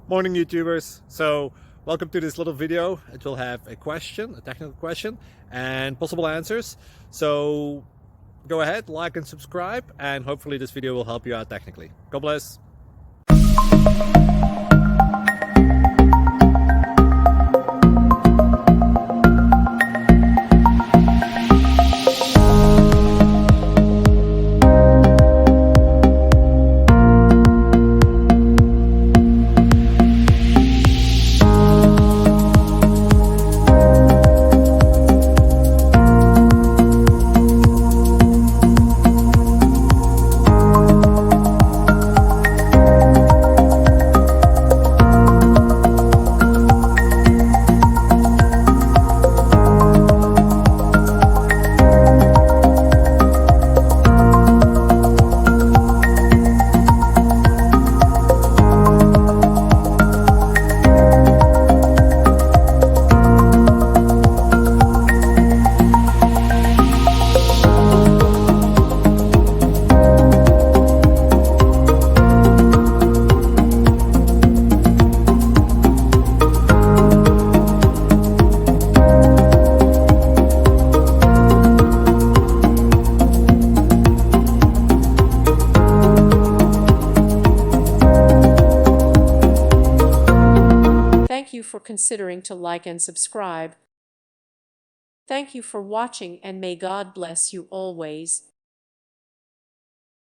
Morning YouTubers. So welcome to this little video. It will have a question, a technical question, and possible answers. So go ahead, like and subscribe, and hopefully this video will help you out technically. God bless. Thank you for considering to like and subscribe. Thank you for watching, and may God bless you always.